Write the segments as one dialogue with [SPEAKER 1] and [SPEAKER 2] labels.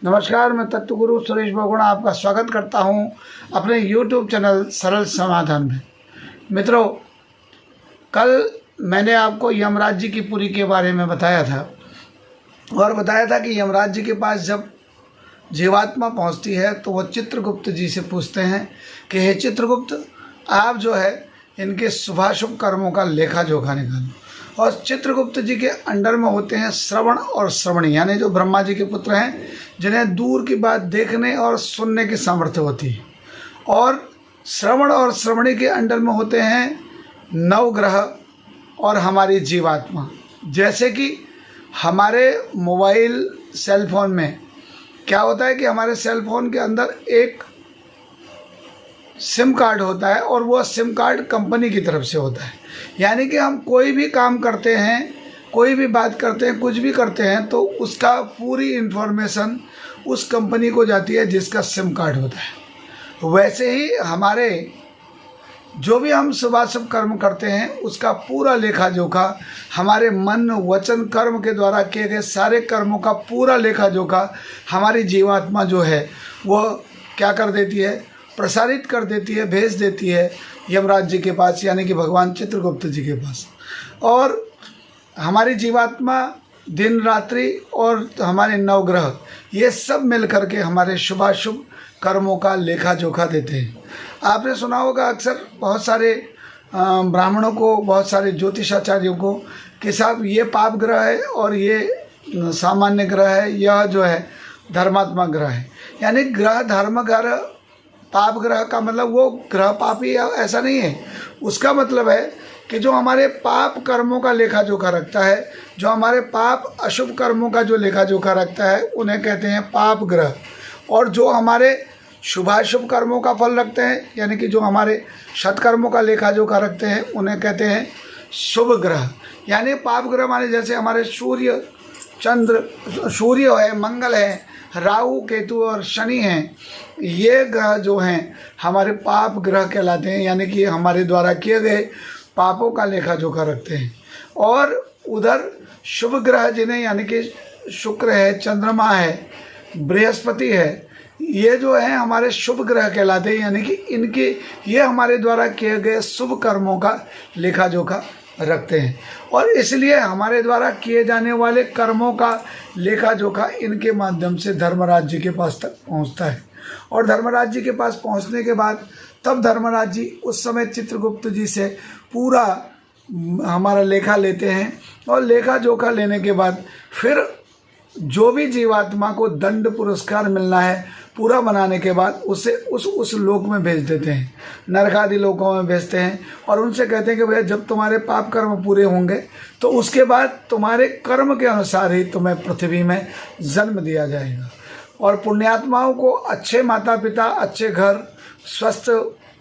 [SPEAKER 1] नमस्कार, मैं तत्व गुरु सुरेश बहुगुणा आपका स्वागत करता हूं अपने YouTube चैनल सरल समाधान में। मित्रों, कल मैंने आपको यमराज जी की पुरी के बारे में बताया था और बताया था कि यमराज जी के पास जब जीवात्मा पहुंचती है तो वो चित्रगुप्त जी से पूछते हैं कि हे चित्रगुप्त, आप जो है इनके शुभाशुभ कर्मों का लेखा जोखा निकालो। और चित्रगुप्त जी के अंडर में होते हैं श्रवण और श्रवणी, यानी जो ब्रह्मा जी के पुत्र हैं, जिन्हें दूर की बात देखने और सुनने की सामर्थ्य होती है। और श्रवण और श्रवणी के अंडर में होते हैं नवग्रह और हमारी जीवात्मा। जैसे कि हमारे मोबाइल सेल फोन में क्या होता है कि हमारे सेल फोन के अंदर एक सिम कार्ड होता है और वो सिम कार्ड कंपनी की तरफ से होता है। यानी कि हम कोई भी काम करते हैं, कोई भी बात करते हैं, कुछ भी करते हैं तो उसका पूरी इन्फॉर्मेशन उस कंपनी को जाती है जिसका सिम कार्ड होता है। वैसे ही हमारे जो भी हम शुभाशुभ कर्म करते हैं उसका पूरा लेखा जोखा, हमारे मन वचन कर्म के द्वारा किए गए सारे कर्मों का पूरा लेखा जोखा हमारी जीवात्मा जो है वो क्या कर देती है, प्रसारित कर देती है, भेज देती है यमराज जी के पास, यानी कि भगवान चित्रगुप्त जी के पास। और हमारी जीवात्मा दिन रात्रि और हमारे नवग्रह ये सब मिल करके हमारे शुभाशुभ कर्मों का लेखा जोखा देते हैं। आपने सुना होगा अक्सर बहुत सारे ब्राह्मणों को, बहुत सारे ज्योतिषाचार्यों को कि साहब ये पाप ग्रह है और ये सामान्य ग्रह है, यह जो है धर्मात्मा ग्रह है। यानी ग्रह धर्म ग्रह, पाप ग्रह का मतलब वो ग्रह पापी ऐसा नहीं है। उसका मतलब है कि जो हमारे पाप कर्मों का लेखा जोखा रखता है, जो हमारे पाप अशुभ कर्मों का जो लेखा जोखा रखता है, उन्हें कहते हैं पाप ग्रह। और जो हमारे शुभाशुभ कर्मों का फल रखते हैं, यानी कि जो हमारे सत्कर्मों का लेखा जोखा रखते हैं, उन्हें कहते हैं शुभ ग्रह। यानी पाप ग्रह माने जैसे हमारे सूर्य, चंद्र, सूर्य है, मंगल है, राहु, केतु और शनि हैं, ये ग्रह जो हैं हमारे पाप ग्रह कहलाते हैं। यानी कि हमारे द्वारा किए गए पापों का लेखा जोखा रखते हैं। और उधर शुभ ग्रह जिन्हें, यानी कि शुक्र है, चंद्रमा है, बृहस्पति है, ये जो है हमारे शुभ ग्रह कहलाते हैं। यानी कि इनके ये हमारे द्वारा किए गए शुभ कर्मों का लेखा जोखा रखते हैं। और इसलिए हमारे द्वारा किए जाने वाले कर्मों का लेखा जोखा इनके माध्यम से धर्मराज जी के पास तक पहुंचता है। और धर्मराज जी के पास पहुंचने के बाद तब धर्मराज जी उस समय चित्रगुप्त जी से पूरा हमारा लेखा लेते हैं। और लेखा जोखा लेने के बाद फिर जो भी जीवात्मा को दंड पुरस्कार मिलना है पूरा बनाने के बाद उसे उस लोक में भेज देते हैं, नरक आदि लोकों में भेजते हैं। और उनसे कहते हैं कि भैया जब तुम्हारे पाप कर्म पूरे होंगे तो उसके बाद तुम्हारे कर्म के अनुसार ही तुम्हें पृथ्वी में जन्म दिया जाएगा। और पुण्यात्माओं को अच्छे माता पिता, अच्छे घर, स्वस्थ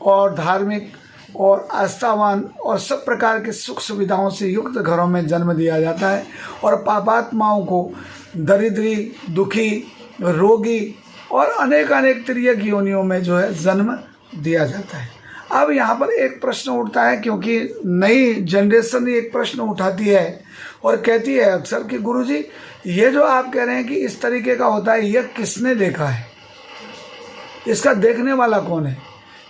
[SPEAKER 1] और धार्मिक और आस्थावान और सब प्रकार के सुख सुविधाओं से युक्त घरों में जन्म दिया जाता है। और पापात्माओं को दरिद्री, दुखी, रोगी और अनेक अनेक तिर्यक योनियों में जो है जन्म दिया जाता है। अब यहाँ पर एक प्रश्न उठता है, क्योंकि नई जनरेशन एक प्रश्न उठाती है और कहती है अक्सर कि गुरुजी ये जो आप कह रहे हैं कि इस तरीके का होता है, यह किसने देखा है, इसका देखने वाला कौन है,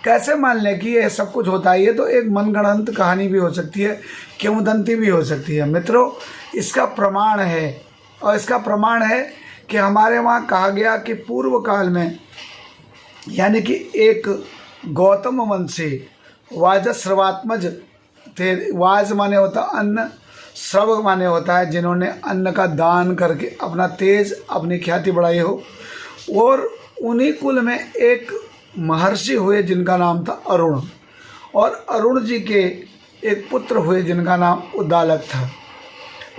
[SPEAKER 1] कैसे मान लें कि यह सब कुछ होता है। ये तो एक मनगढ़ंत कहानी भी हो सकती है, किंवदंती भी हो सकती है। मित्रों, इसका प्रमाण है, और इसका प्रमाण है कि हमारे वहाँ कहा गया कि पूर्व काल में, यानी कि एक गौतम वंशी वाजस्रवात्मज थे। वाज माने होता अन्न, श्रव माने होता है जिन्होंने अन्न का दान करके अपना तेज, अपनी ख्याति बढ़ाई हो। और उन्हीं कुल में एक महर्षि हुए जिनका नाम था अरुण। और अरुण जी के एक पुत्र हुए जिनका नाम उद्दालक था।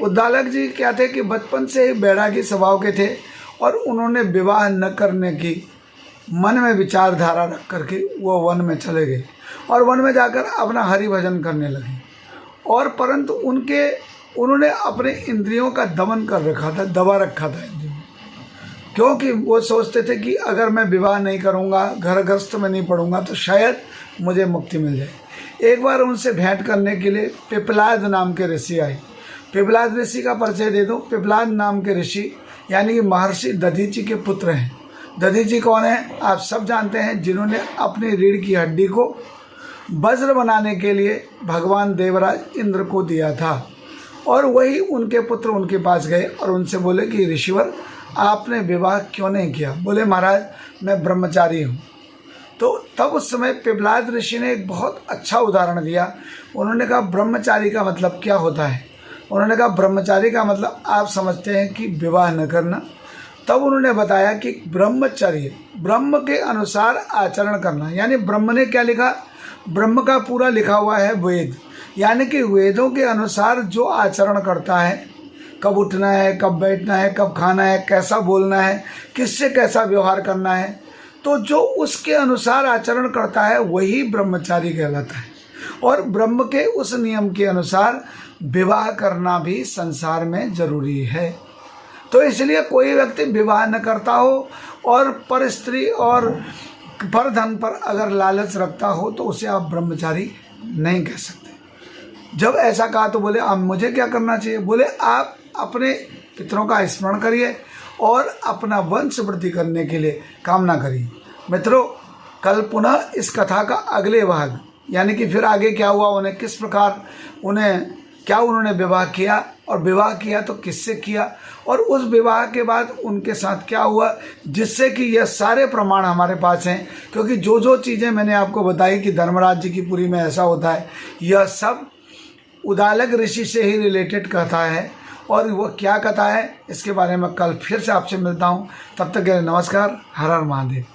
[SPEAKER 1] उद्दालक जी क्या थे कि बचपन से ही बैरागी स्वभाव के थे और उन्होंने विवाह न करने की मन में विचारधारा रख करके वो वन में चले गए और वन में जाकर अपना हरि भजन करने लगे। और परंतु उन्होंने अपने इंद्रियों का दमन कर रखा था, दबा रखा था इंद्रियों, क्योंकि वो सोचते थे कि अगर मैं विवाह नहीं करूँगा, घर गृहस्थ में नहीं पढ़ूंगा तो शायद मुझे मुक्ति मिल जाए। एक बार उनसे भेंट करने के लिए पिपलाद नाम के ऋषि आए। पिपलाद ऋषि का परिचय दे दूं। पिपलाद नाम के ऋषि यानी कि महर्षि दधीचि के पुत्र हैं। दधीचि कौन है? आप सब जानते हैं, जिन्होंने अपनी रीढ़ की हड्डी को वज्र बनाने के लिए भगवान देवराज इंद्र को दिया था। और वही उनके पुत्र उनके पास गए और उनसे बोले कि ऋषिवर, आपने विवाह क्यों नहीं किया? बोले महाराज, मैं ब्रह्मचारी हूँ। तो तब उस समय पिप्पलाद ऋषि ने एक बहुत अच्छा उदाहरण दिया। उन्होंने कहा ब्रह्मचारी का मतलब क्या होता है? उन्होंने कहा ब्रह्मचारी का मतलब आप समझते हैं कि विवाह न करना। तब उन्होंने बताया कि ब्रह्मचर्य, ब्रह्म के अनुसार आचरण करना। यानी ब्रह्म ने क्या लिखा? ब्रह्म का पूरा लिखा हुआ है वेद, यानी कि वेदों के अनुसार जो आचरण करता है, कब उठना है, कब बैठना है, कब खाना है, कैसा बोलना है, किससे कैसा व्यवहार करना है, तो जो उसके अनुसार आचरण करता है वही ब्रह्मचारी कहलाता है। और ब्रह्म के उस नियम के अनुसार विवाह करना भी संसार में जरूरी है। तो इसलिए कोई व्यक्ति विवाह न करता हो और पर स्त्री और पर धन पर अगर लालच रखता हो तो उसे आप ब्रह्मचारी नहीं कह सकते। जब ऐसा कहा तो बोले अब मुझे क्या करना चाहिए? बोले आप अपने पितरों का स्मरण करिए और अपना वंश वृद्धि करने के लिए कामना करिए। मित्रों, कल पुनः इस कथा का अगले भाग, यानी कि फिर आगे क्या हुआ, उन्हें किस प्रकार उन्होंने विवाह किया और विवाह किया तो किससे किया, और उस विवाह के बाद उनके साथ क्या हुआ, जिससे कि यह सारे प्रमाण हमारे पास हैं। क्योंकि जो जो चीज़ें मैंने आपको बताई कि धर्मराज जी की पुरी में ऐसा होता है, यह सब उदालक ऋषि से ही रिलेटेड कथा है। और वो क्या कथा है इसके बारे में कल फिर से आपसे मिलता हूँ। तब तक के लिए नमस्कार। हर हर महादेव।